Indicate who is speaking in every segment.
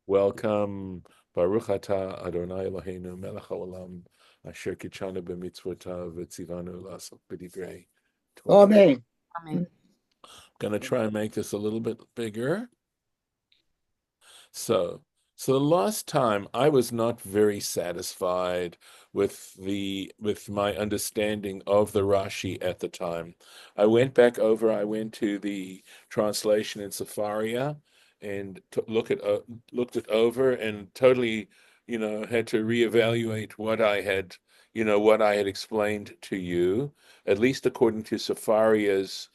Speaker 1: Welcome, Baruch atah Adonai Eloheinu melech haolam asher kitshanu b'mitzvotav v'tzivanu la'asok b'divrei Torah.
Speaker 2: Amen.
Speaker 3: Amen.
Speaker 1: Gonna try and make this a little bit bigger. So, so the last time I was not very satisfied with my understanding of the Rashi at the time. I went back over. I went to the translation in Safaria and looked it over and totally, had to reevaluate what I had explained to you, at least according to Safaria's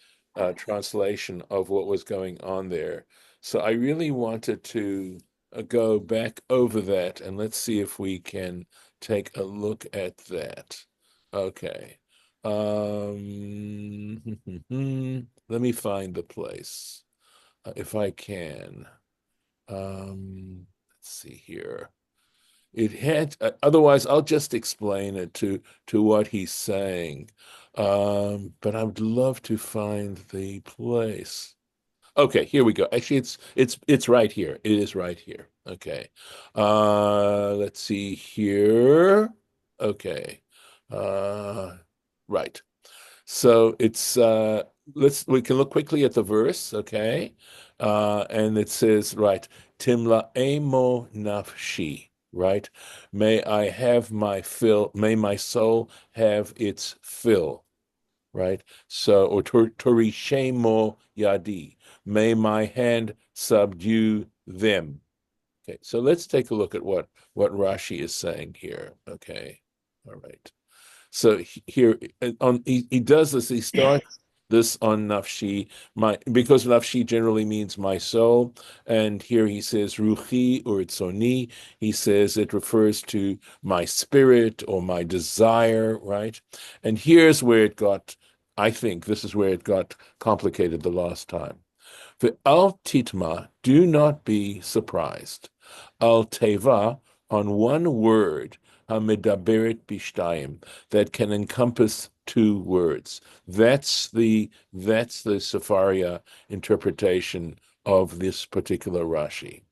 Speaker 1: translation of what was going on there. So I really wanted to go back over that and let's see if we can take a look at that. Okay. Let me find the place if I can. Let's see here. It had, otherwise, I'll just explain it to what he's saying. But I would love to find the place. Okay, here we go. Actually, it's right here. It is right here. Okay. Let's see here. Okay. Uh, right. So it's we can look quickly at the verse, okay? And it says, right, Timla emo nafshi, right? May I have my fill, may my soul have its fill, right? So, or torishemo yadi, may my hand subdue them. Okay, so let's take a look at what Rashi is saying here. Okay, all right. So here he does this. He starts this on nafshi, because nafshi generally means my soul, and here he says ruchi or itzoni. He says it refers to my spirit or my desire, right? And here's where it got. I think this is where it got complicated the last time. Al titma, do not be surprised. Al teva, on one word, hamidaberet bishtayim, that can encompass two words. That's the Safaria interpretation of this particular Rashi.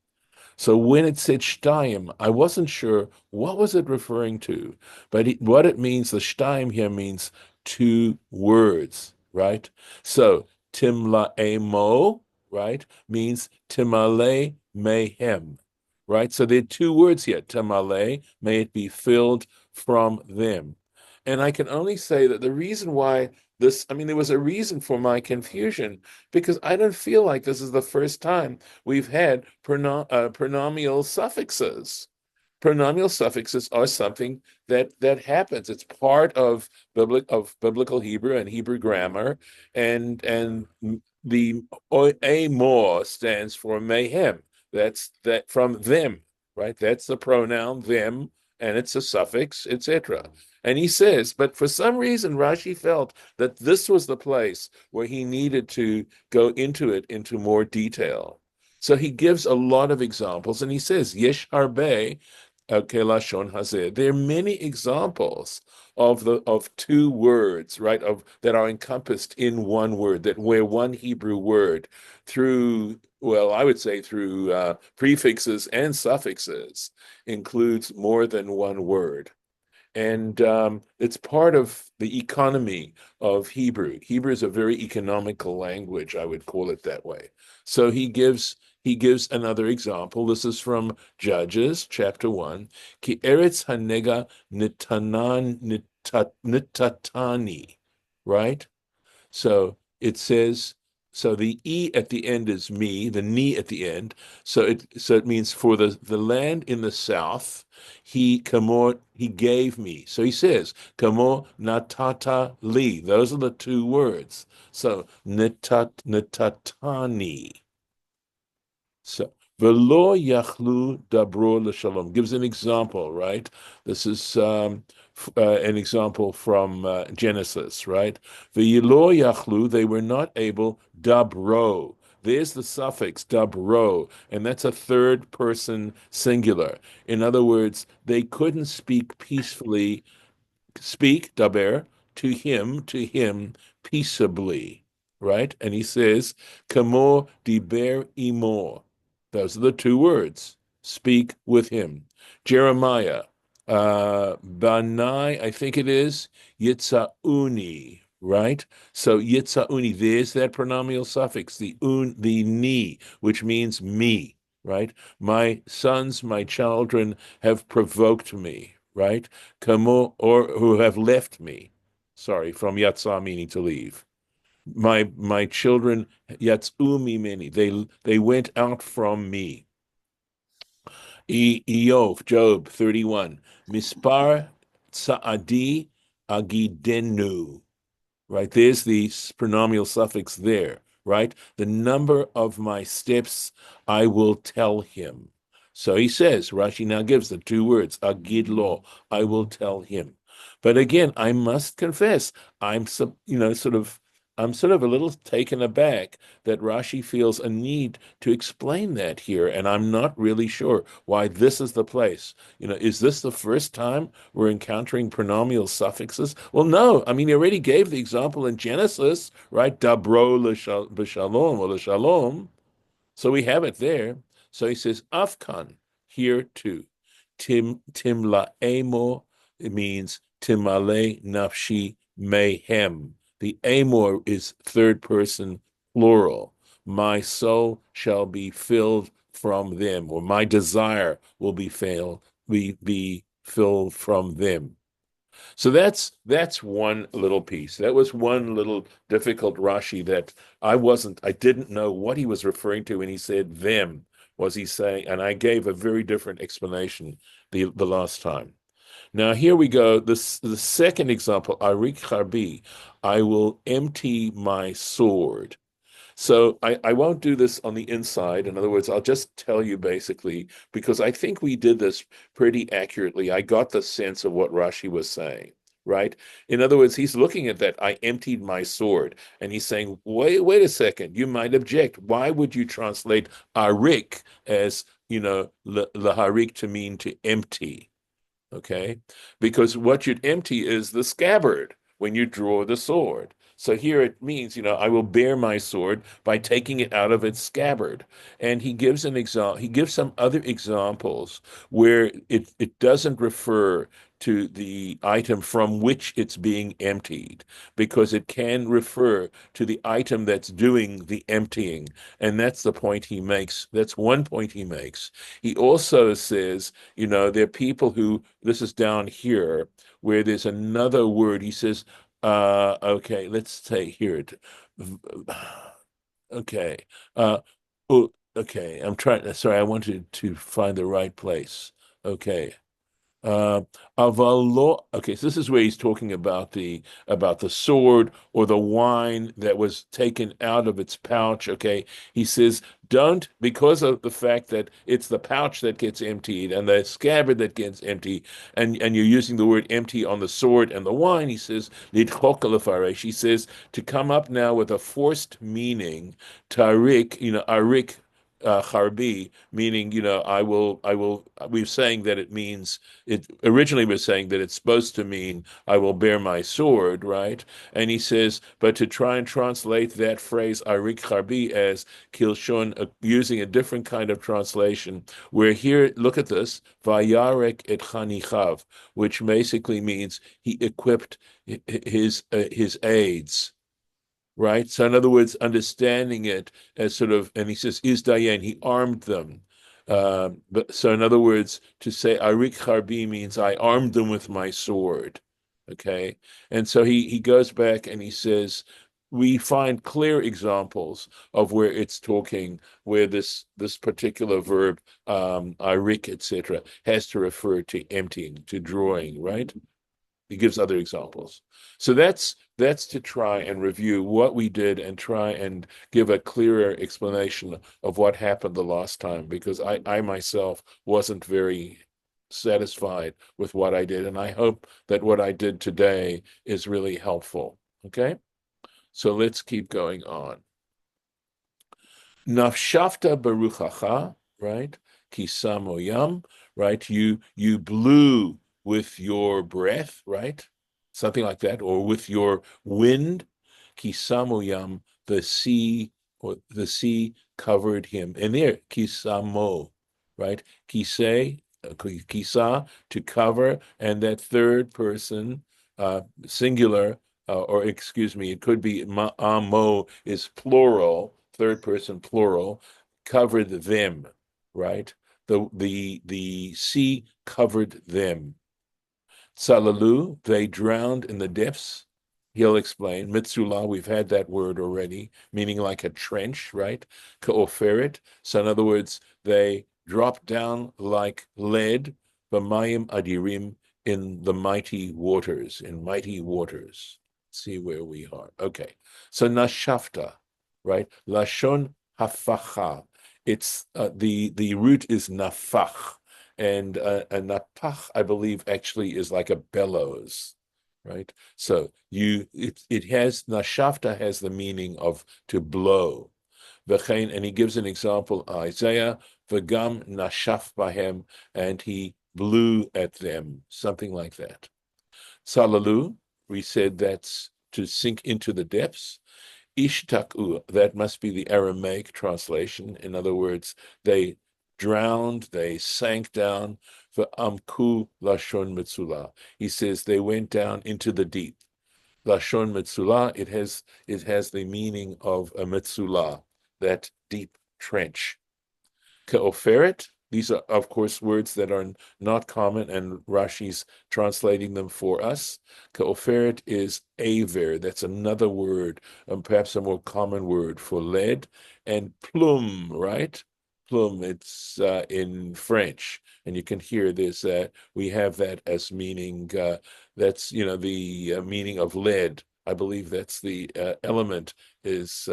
Speaker 1: So when it said shtayim, I wasn't sure what was it referring to, but what it means, the shtayim here means two words, right? So timla emo, right, means timale mehem, right? So there are two words here, timale, may it be filled from them. And I can only say that the reason why there was a reason for my confusion because I don't feel like this is the first time we've had pronomial suffixes. Pronomial suffixes are something that happens. It's part of biblical Hebrew and Hebrew grammar, and the amor stands for mayhem. That's that from them, right? That's the pronoun them, and it's a suffix, etc. And he says, but for some reason, Rashi felt that this was the place where he needed to go into more detail. So he gives a lot of examples, and he says, Yesh harbe kelashon hazeh. There are many examples of two words, right, of that are encompassed in one word, that where one Hebrew word through, well, I would say through prefixes and suffixes includes more than one word. And it's part of the economy of Hebrew. Hebrew is a very economical language, I would call it that way. So he gives another example. This is from Judges chapter 1. Ki eretz hanega nitatani, right? So it says, so the e at the end is me, the ni at the end. So it means for the land in the south, he gave me. So he says, kamo natata li. Those are the two words. So nitatani. So velo yachlu dabro l'shalom gives an example, right? This is an example from Genesis, right? V'yelo yachlu, they were not able dabro. There's the suffix dabro, and that's a third person singular. In other words, they couldn't speak peacefully, speak daber to him peaceably, right? And he says, "Kamo diber imo." Those are the two words. speak with him. Jeremiah, Banai, I think it is, Yitza'uni, right? So Yitza'uni, there's that pronominal suffix, the ni, which means me, right? My sons, my children have provoked me, right? Kamo, or who have left me. Sorry, from Yatsa meaning to leave. My children, Yatsumi mini, they went out from me. Job 31. Mispar Tsa'adi Agidenu. Right? There's the pronominal suffix there, right? The number of my steps I will tell him. So he says, Rashi now gives the two words, Agid lo, I will tell him. But again, I must confess, I'm sort of a little taken aback that Rashi feels a need to explain that here, and I'm not really sure why this is the place. Is this the first time we're encountering pronominal suffixes? Well, no. I mean, he already gave the example in Genesis, right? Dabro l'shalom or l'shalom. So we have it there. So he says, Afkan, here too. Timla it means Timale nafshi mayhem. The amor is third person plural. My soul shall be filled from them, or my desire will be filled from them. So that's one little piece. That was one little difficult Rashi that I didn't know what he was referring to when he said them. Was he saying? And I gave a very different explanation the last time. Now here we go. The second example, Arik Harbi, I will empty my sword. So I won't do this on the inside. In other words, I'll just tell you basically, because I think we did this pretty accurately. I got the sense of what Rashi was saying, right? In other words, he's looking at that, I emptied my sword, and he's saying, wait a second, you might object. Why would you translate arik as, laharik to mean to empty? Okay? Because what you'd empty is the scabbard when you draw the sword. So here it means, I will bear my sword by taking it out of its scabbard. And he gives an example, he gives some other examples where it doesn't refer to the item from which it's being emptied, because it can refer to the item that's doing the emptying. And that's the point he makes. That's one point he makes. He also says, there are people who, this is down here, where there's another word. He says, okay, let's say here. Okay. Okay. Sorry, I wanted to find the right place. Okay. Uh, okay, so this is where he's talking about the sword or the wine that was taken out of its pouch. Okay, he says, don't, because of the fact that it's the pouch that gets emptied and the scabbard that gets empty, and you're using the word empty on the sword and the wine. He says, lidchok. He says to come up now with a forced meaning, tarik, arik. Harbi, meaning, we're saying that it means, it originally was saying that it's supposed to mean, I will bear my sword, right? And he says, but to try and translate that phrase, Arik Harbi, as Kilshon, using a different kind of translation, where here, look at this, Vayarek et Chanichav, which basically means he equipped his aides, right? So in other words, understanding it as sort of, and he says, is Dayan, he armed them. But so in other words, to say Arik Harbi means I armed them with my sword. Okay. And so he goes back and he says, we find clear examples of where it's talking, where this particular verb, Arik, etc., has to refer to emptying, to drawing, right? He gives other examples. So that's to try and review what we did and try and give a clearer explanation of what happened the last time, because I myself wasn't very satisfied with what I did. And I hope that what I did today is really helpful. Okay? So let's keep going on. Nafshavta baruchacha, right? Kisamoyam, right? You blew with your breath, right? Something like that, or with your wind. Kisamoyam, the sea, or the sea covered him. And there, kisamo, right? Kiseh, kisa, to cover, and that third person, singular, or excuse me, it could be amo is plural, third person plural, covered them, right? The sea covered them. Salalu, they drowned in the depths. He'll explain. Mitzulah, we've had that word already, meaning like a trench, right? Ka'oferet. So in other words, they dropped down like lead, b'mayim adirim, in the mighty waters, in mighty waters. See where we are. Okay. So nashafta, right? Lashon hafacha. It's the root is nafach, and a napach, I believe, actually is like a bellows, right? So it has nashafta has the meaning of to blow. V'chein, and he gives an example, Isaiah, v'gam nashaf bahem, and he blew at them, something like that. Salalu, we said that's to sink into the depths. Ishtaku, that must be the Aramaic translation. In other words, they drowned, they sank down. For amku lashon mitzula, he says they went down into the deep. Lashon mitzula, it has the meaning of a mitzula, that deep trench. Ke'oferet, these are, of course, words that are not common, and Rashi's translating them for us. Ke'oferet is aver. That's another word, perhaps a more common word for lead. And plume, right? Plume, it's in French, and you can hear this. We have that as meaning, that's, the meaning of lead. I believe that's the element is,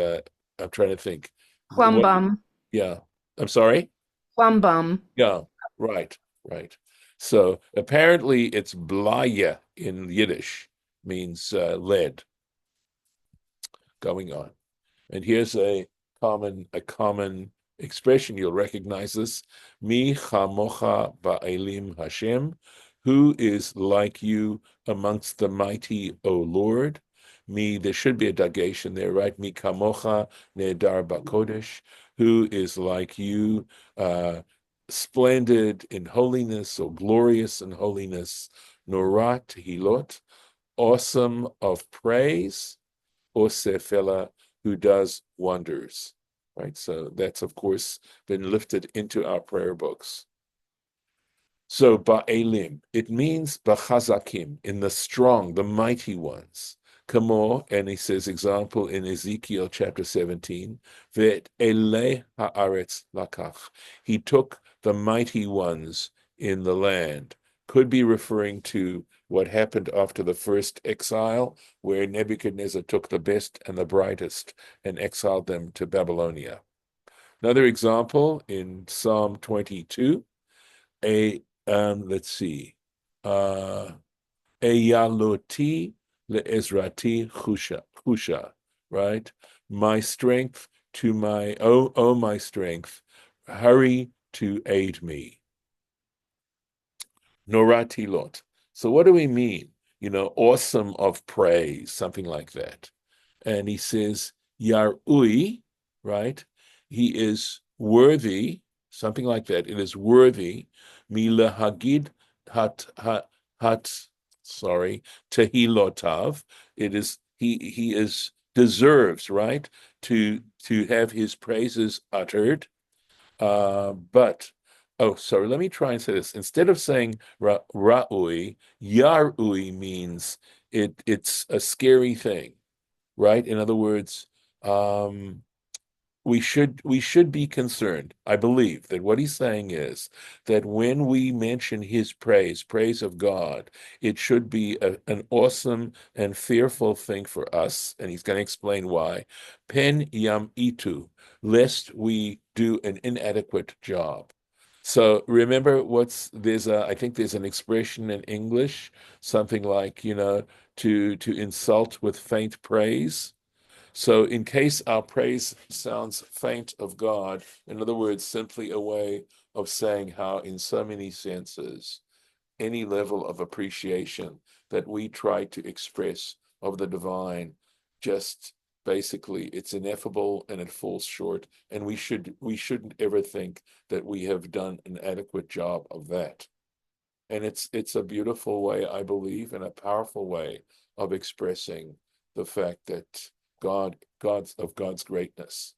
Speaker 1: I'm trying to think. What?
Speaker 2: Plumbum.
Speaker 1: Yeah. I'm sorry?
Speaker 2: Plumbum.
Speaker 1: Yeah, right, right. So apparently it's blaya in Yiddish, means lead. Going on. And here's a common expression. You'll recognize this. Mi chamocha ba'elim Hashem. Who is like you amongst the mighty, O Lord? Me, there should be a dagation there, right? Mi kamocha nedar bakodesh. Who is like you, splendid in holiness or glorious in holiness? Norat hilot, awesome of praise, Osefela, who does wonders, right? So that's, of course, been lifted into our prayer books. So ba'elim, it means b'chazakim, in the strong, the mighty ones. Kamo, and he says, example in Ezekiel chapter 17, Vet ele haaretz lakach. He took the mighty ones in the land. Could be referring to what happened after the first exile, where Nebuchadnezzar took the best and the brightest and exiled them to Babylonia. Another example in Psalm 22, let's see. Eyaloti le'ezrati chusha, right? My strength to my, oh, my strength, hurry to aid me. Noratilot. So what do we mean? Awesome of praise, something like that. And he says, Yarui, right? He is worthy, something like that. It is worthy, Mila Hagid hat, sorry, Tehilotav. It is, he is deserves, right? To have his praises uttered. But sorry, let me try and say this. Instead of saying ra'ui, yarui means it's a scary thing, right? In other words, um, we should be concerned. I believe that what he's saying is that when we mention his praise of God, it should be an awesome and fearful thing for us, and he's going to explain why. Pen yam itu, lest we do an inadequate job. So remember, I think there's an expression in English, something like, to insult with faint praise. So, in case our praise sounds faint of God, in other words, simply a way of saying how, in so many senses, any level of appreciation that we try to express of the divine just basically it's ineffable and it falls short, and we shouldn't ever think that we have done an adequate job of that. And it's a beautiful way, I believe, and a powerful way of expressing the fact that God's greatness.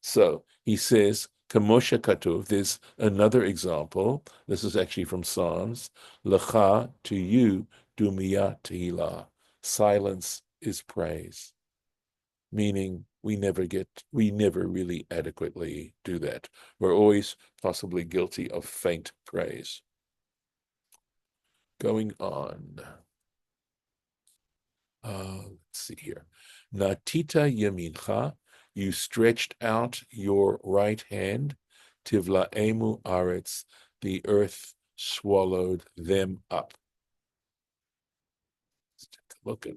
Speaker 1: So he says, Kamosha Katuv, there's another example. This is actually from Psalms. Lecha, to you, Dumiyat Tehillah. Silence is praise. Meaning we never really adequately do that. We're always possibly guilty of faint praise. Going on. Let's see here. Natita yamincha, you stretched out your right hand. Tivlaemu aretz, the earth swallowed them up. Let's take a look at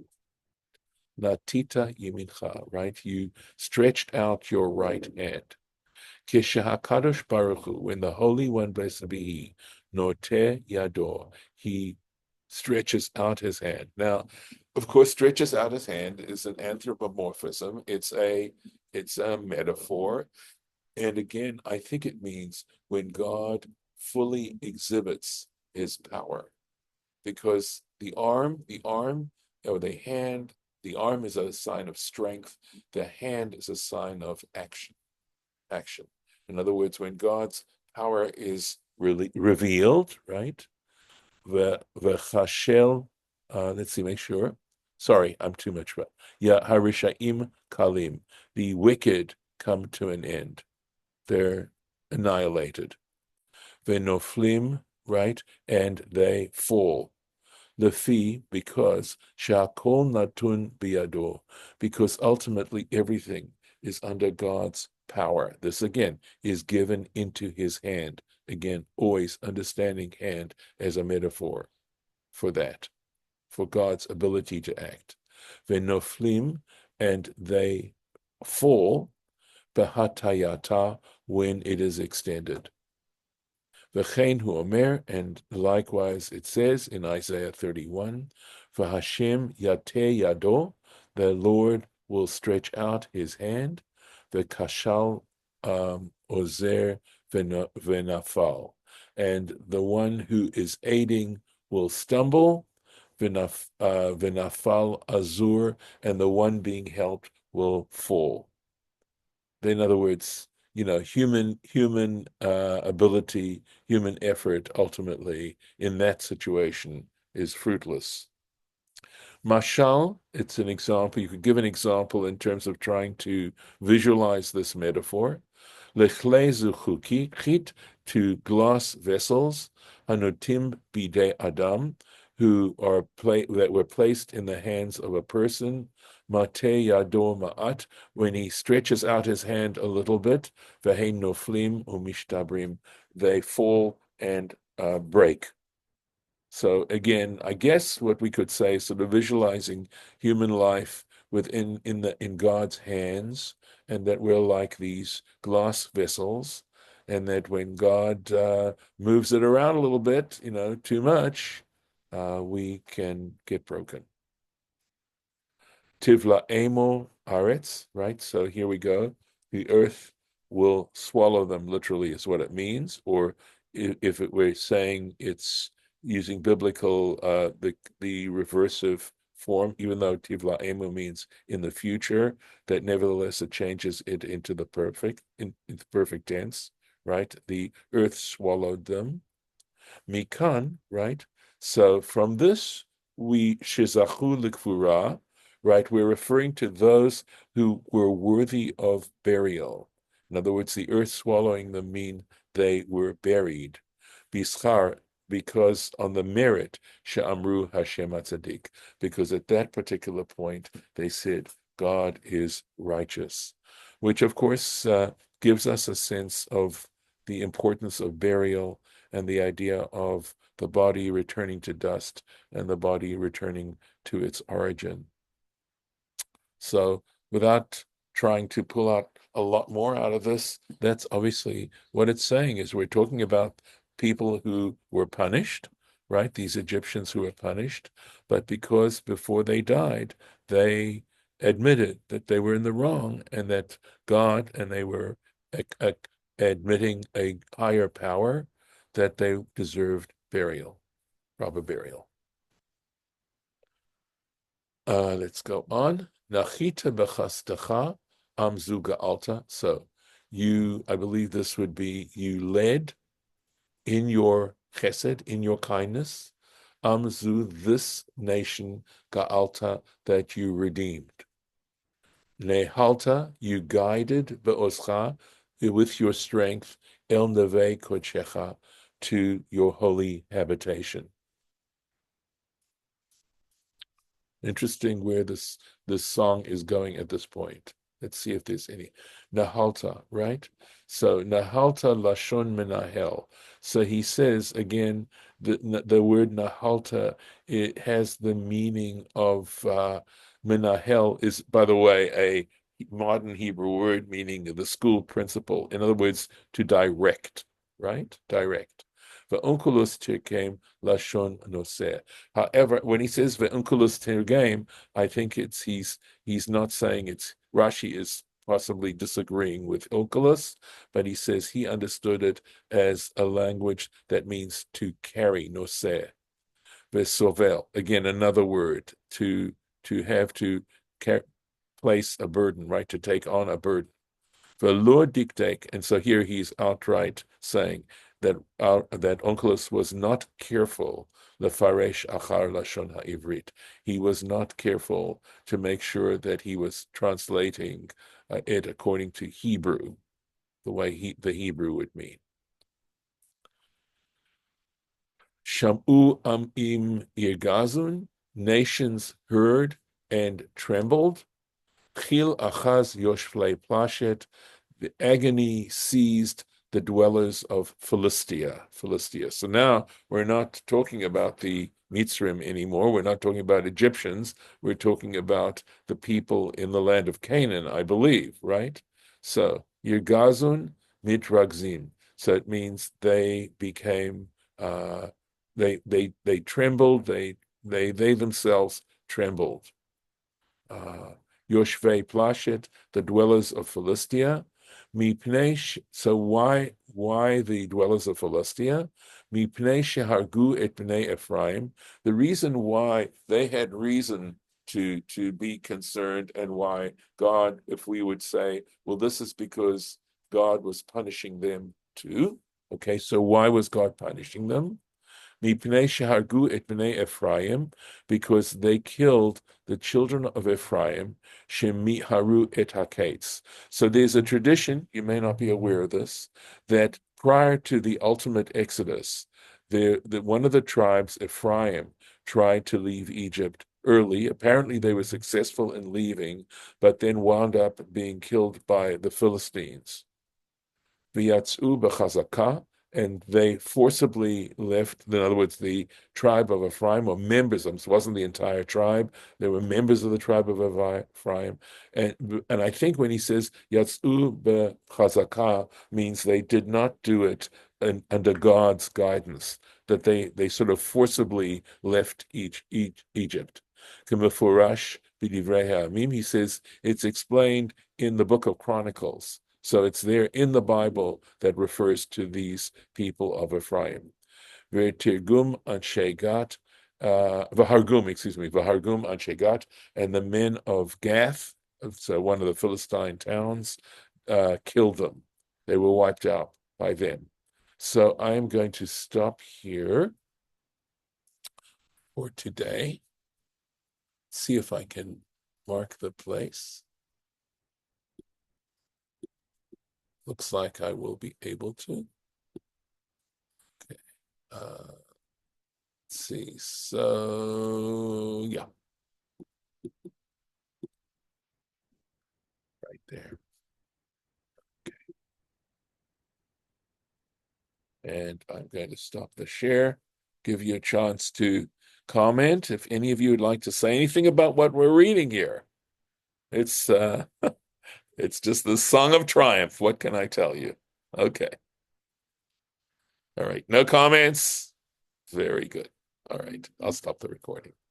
Speaker 1: Natita yamincha, right? You stretched out your right hand. Kishahakadosh Baruch Hu, when the Holy One, blessed be He, Noteh Yador, He stretches out His hand. Now, of course, stretches out His hand is an anthropomorphism. It's a metaphor, and again, I think it means when God fully exhibits His power, because or the hand, the arm is a sign of strength. The hand is a sign of action. In other words, when God's power is really revealed, right? V'chashel, let's see, make sure. Sorry, I'm too much. Yeah, harishaim kalim. The wicked come to an end. They're annihilated. V'noflim, right? And they fall. Lefi, because shakol natun biyado, because ultimately everything is under God's power. This again is given into His hand. Again, always understanding hand as a metaphor for that, for God's ability to act. Venoflim, and they fall, behatayata, when it is extended. V'chein hu omer, and likewise it says in Isaiah 31, V'Hashem yateh yado, the Lord will stretch out His hand, v'kashal ozer v'nafal, and the one who is aiding will stumble, v'nafal azur, and the one being helped will fall. In other words, human ability, human effort, ultimately in that situation is fruitless. Mashal, it's an example. You could give an example in terms of trying to visualize this metaphor. Lechle zuchuki, chit, to glass vessels, hanutim bide adam, that were placed in the hands of a person. Mate yado ma'at, when he stretches out his hand a little bit, vehein noflim umishtabrim, they fall and break. So again, I guess what we could say, sort of visualizing human life in God's hands, and that we're like these glass vessels, and that when God moves it around a little bit, too much, we can get broken. Tivla emo aretz, right? So here we go. The earth will swallow them, literally, is what it means. Or if it were saying it's using biblical, the reversive form, even though tivla emo means in the future, that nevertheless it changes it into the perfect, in the perfect tense, right? The earth swallowed them. Mikan, right? So from this, we shizachu likfura, right? We're referring to those who were worthy of burial. In other words, the earth swallowing them mean they were buried. Bischar, because on the merit, she'amru Hashem atzadik, because at that particular point, they said, God is righteous, which of course gives us a sense of the importance of burial and the idea of the body returning to dust and the body returning to its origin. So without trying to pull out a lot more out of this, that's obviously what it's saying is we're talking about people who were punished, right? These Egyptians who were punished, but because before they died, they admitted that they were in the wrong and that God and they were admitting a higher power that they deserved burial, proper burial. Let's go on. Nachita bechastecha amzuga alta. So I believe this would be you led in your chesed, in your kindness, amzu, this nation, ga'alta, that you redeemed. Nehalta, you guided be'oscha, with your strength, el neve kochecha, to your holy habitation. Interesting where this song is going at this point. Let's see if there's any. Nahalta, right? So Nahalta Lashon Menahel. So he says again, the word Nahalta, it has the meaning of Menahel is, by the way, a modern Hebrew word meaning the school principal. In other words, to direct, right? Direct. Ve'unkulus tirkem lashon noseh. However, when he says ve'unkulus tirgem, I think he's not saying it's Rashi is possibly disagreeing with Onkelos, but he says he understood it as a language that means to carry, noseh. Ve'sovel, again, another word, to have to place a burden, right? To take on a burden. Ve'lo diktek, and so here he's outright saying that Onkelos was not careful lefaresh achar lashon ha'ivrit. He was not careful to make sure that he was translating it according to Hebrew, the way the Hebrew would mean. Shamu amim yirgazun, nations heard and trembled. Chil achaz yoshflei plashet, the agony seized the dwellers of Philistia. So now we're not talking about the Mitzrim anymore. We're not talking about Egyptians. We're talking about the people in the land of Canaan, I believe, right? So Yirgazun mitragzim. So it means they became they trembled. They themselves trembled. Yoshvei Plashet, the dwellers of Philistia. So why the dwellers of Philistia? Mipnei shehargu et bnei Ephraim. The reason why they had reason to be concerned and why God, if we would say, well, this is because God was punishing them too. Okay, so why was God punishing them? Mipnei shehargu et bnei Ephraim, because they killed the children of Ephraim, shemiharu et hakates. So there's a tradition, you may not be aware of this, that prior to the ultimate Exodus, one of the tribes, Ephraim, tried to leave Egypt early. Apparently they were successful in leaving, but then wound up being killed by the Philistines. V'yatzu b'chazakah, and they forcibly left. In other words, the tribe of Ephraim were members of them. So it wasn't the entire tribe. They were members of the tribe of Ephraim. And I think when he says Yatzu b'chazakah means they did not do it under God's guidance, that they sort of forcibly left Egypt. K'mefurash b'divrei ha'amim, he says it's explained in the book of Chronicles. So it's there in the Bible that refers to these people of Ephraim. V'hargum anshe Gat, and the men of Gath, so one of the Philistine towns, killed them. They were wiped out by them. So I am going to stop here for today. See if I can mark the place. Looks like I will be able to. Okay. Let's see. So, yeah, right there. Okay. And I'm going to stop the share, give you a chance to comment if any of you would like to say anything about what we're reading here. It's it's just the song of triumph. What can I tell you? Okay. All right. No comments. Very good. All right. I'll stop the recording.